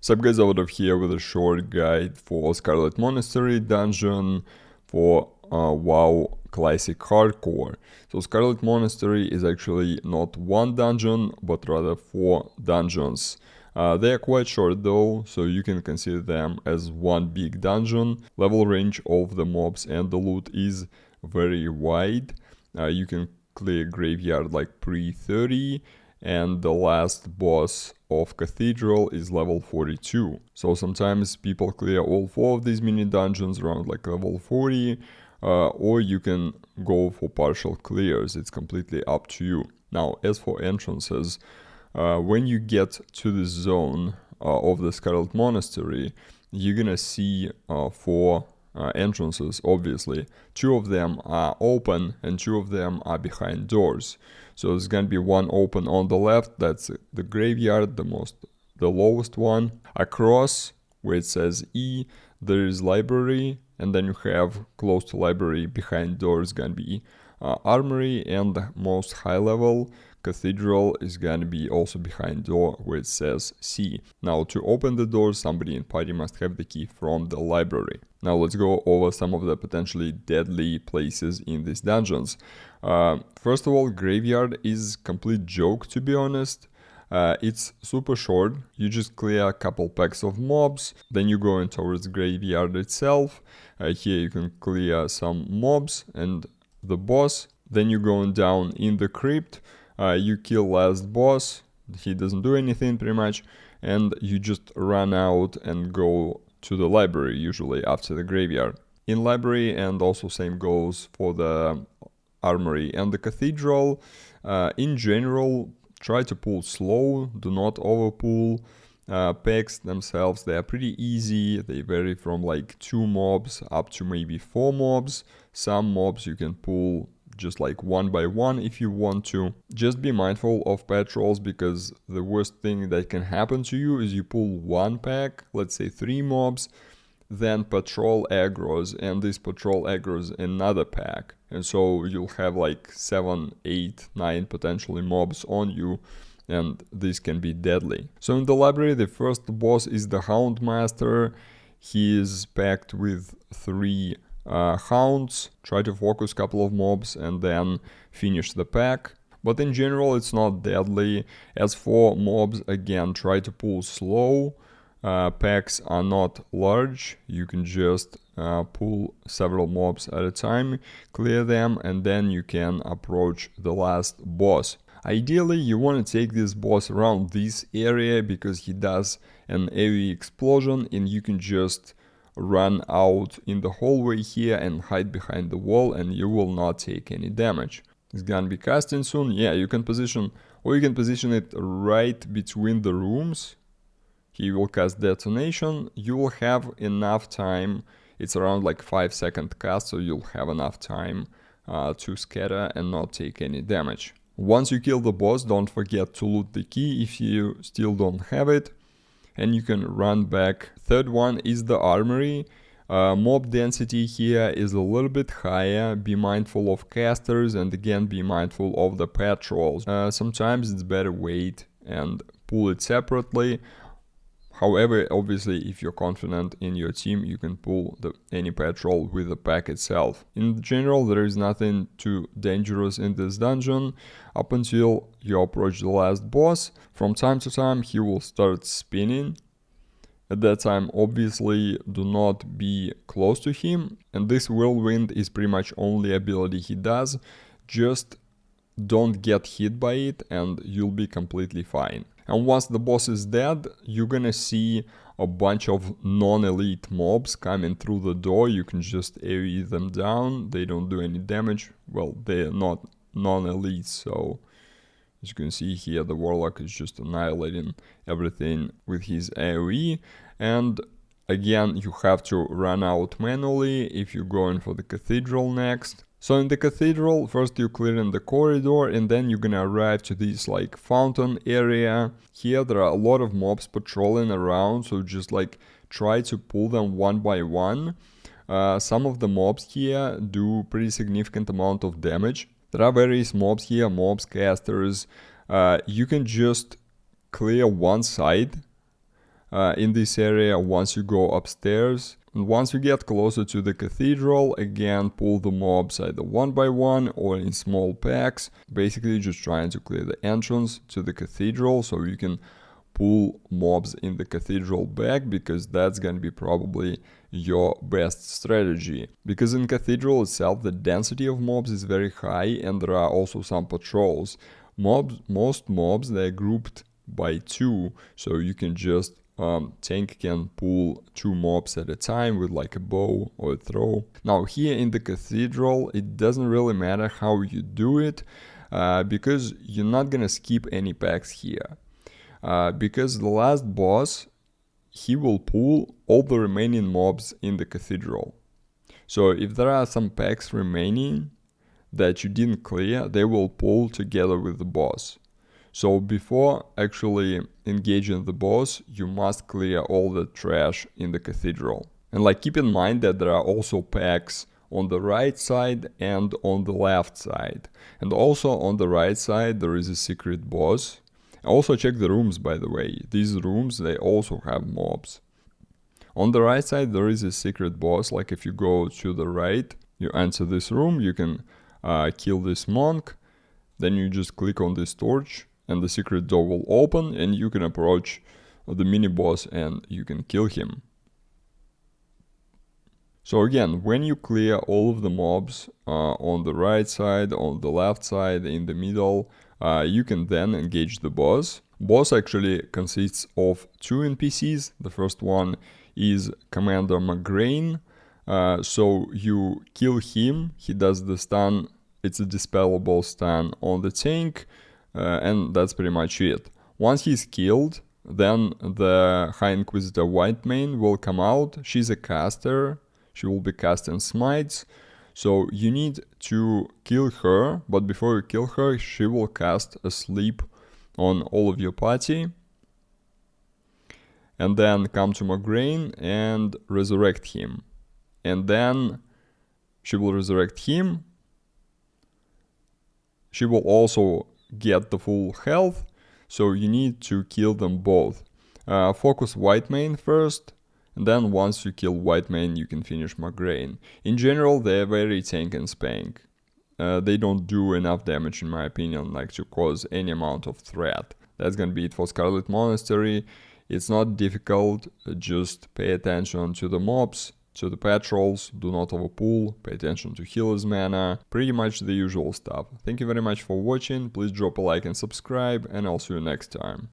So guys, out of here with a short guide for Scarlet Monastery dungeon for WoW Classic Hardcore. So Scarlet Monastery is actually not one dungeon, but rather 4 dungeons. They are quite short though, so you can consider them as one big dungeon. Level range of the mobs and the loot is very wide. You can clear graveyard like pre-30, and the last boss of Cathedral is level 42. So sometimes people clear all 4 of these mini dungeons around like level 40, or you can go for partial clears. It's completely up to you. Now, as for entrances, when you get to the zone of the Scarlet Monastery, you're gonna see 4 entrances, obviously. 2 of them are open and 2 of them are behind doors. So there's gonna be one open on the left, that's the graveyard, the lowest one. Across, where it says E, there is library, and then you have close to library behind doors gonna be Armory, and the most high level Cathedral is gonna be also behind door where it says C. Now to open the door, somebody in party must have the key from the library. Now let's go over some of the potentially deadly places in these dungeons. First of all, graveyard is complete joke, to be honest. It's super short. You just clear a couple packs of mobs, then you go in towards graveyard itself. Here you can clear some mobs and the boss. Then you're going down in the crypt. You kill last boss, he doesn't do anything pretty much, and you just run out and go to the library, usually after the graveyard. In library, and also same goes for the Armory and the Cathedral, in general, try to pull slow, do not overpull. Packs themselves, they are pretty easy, they vary from like 2 mobs up to maybe 4 mobs. Some mobs you can pull just like 1 by 1 if you want to. Just be mindful of patrols, because the worst thing that can happen to you is you pull 1 pack, let's say 3 mobs, then patrol aggros, and this patrol aggros another pack, and so you'll have like 7, 8, 9 potentially mobs on you, and this can be deadly. So in the library, the first boss is the Hound Master. He is packed with 3 hounds. Try to focus a couple of mobs and then finish the pack. But in general, it's not deadly. As for mobs, again, try to pull slow. Packs are not large. You can just pull several mobs at a time, clear them, and then you can approach the last boss. Ideally, you want to take this boss around this area, because he does an AoE explosion and you can just run out in the hallway here and hide behind the wall, and you will not take any damage. It's gonna be casting soon. Yeah, you can position, or you can position it right between the rooms. He will cast detonation. You will have enough time. It's around like 5-second cast, so you'll have enough time to scatter and not take any damage. Once you kill the boss, don't forget to loot the key if you still don't have it, and you can run back. Third one is the Armory. Mob density here is a little bit higher. Be mindful of casters, and again be mindful of the patrols. Sometimes it's better wait and pull it separately. However, obviously, if you're confident in your team, you can pull any patrol with the pack itself. In general, there is nothing too dangerous in this dungeon up until you approach the last boss. From time to time, he will start spinning. At that time, obviously, do not be close to him. And this whirlwind is pretty much only ability he does. Just don't get hit by it and you'll be completely fine. And once the boss is dead, you're gonna see a bunch of non-elite mobs coming through the door. You can just AoE them down. They don't do any damage. Well, they're not non-elite, so as you can see here, the Warlock is just annihilating everything with his AoE. And again, you have to run out manually if you're going for the Cathedral next. So in the Cathedral, first you clear in the corridor, and then you're gonna arrive to this like fountain area. Here there are a lot of mobs patrolling around, so just like try to pull them 1 by 1. Some of the mobs here do pretty significant amount of damage. There are various mobs here, mobs, casters. You can just clear one side in this area once you go upstairs. And once you get closer to the cathedral, again pull the mobs either one by one or in small packs, basically just trying to clear the entrance to the cathedral so you can pull mobs in the cathedral back, because that's gonna be probably your best strategy. Because in cathedral itself the density of mobs is very high and there are also some patrols. Most mobs, they're grouped by 2, so you can just tank can pull 2 mobs at a time with like a bow or a throw. Now here in the cathedral it doesn't really matter how you do it, because you're not gonna skip any packs here, because the last boss, he will pull all the remaining mobs in the cathedral. So if there are some packs remaining that you didn't clear, they will pull together with the boss. So before actually engaging the boss, you must clear all the trash in the cathedral. And like keep in mind that there are also packs on the right side and on the left side. And also on the right side there is a secret boss. Also check the rooms, by the way. These rooms, they also have mobs. On the right side there is a secret boss. Like if you go to the right, you enter this room, you can kill this monk, then you just click on this torch and the secret door will open and you can approach the mini boss and you can kill him. So again, when you clear all of the mobs on the right side, on the left side, in the middle, you can then engage the boss. Boss actually consists of 2 NPCs. The first one is Commander Migraine. So you kill him, he does the stun, it's a dispellable stun on the tank, and that's pretty much it. Once he's killed, then the High Inquisitor Whitemane will come out. She's a caster, she will be casting smites, so you need to kill her, but before you kill her, she will cast a sleep on all of your party. And then come to Migraine and resurrect him. And then she will resurrect him. She will also get the full health, so you need to kill them both. Focus Whitemane first, and then once you kill Whitemane you can finish Migraine. In general they're very tank and spank. They don't do enough damage in my opinion, like to cause any amount of threat. That's gonna be it for Scarlet Monastery. It's not difficult, just pay attention to the mobs, to the patrols, do not overpull, pay attention to healer's mana, pretty much the usual stuff. Thank you very much for watching, please drop a like and subscribe, and I'll see you next time.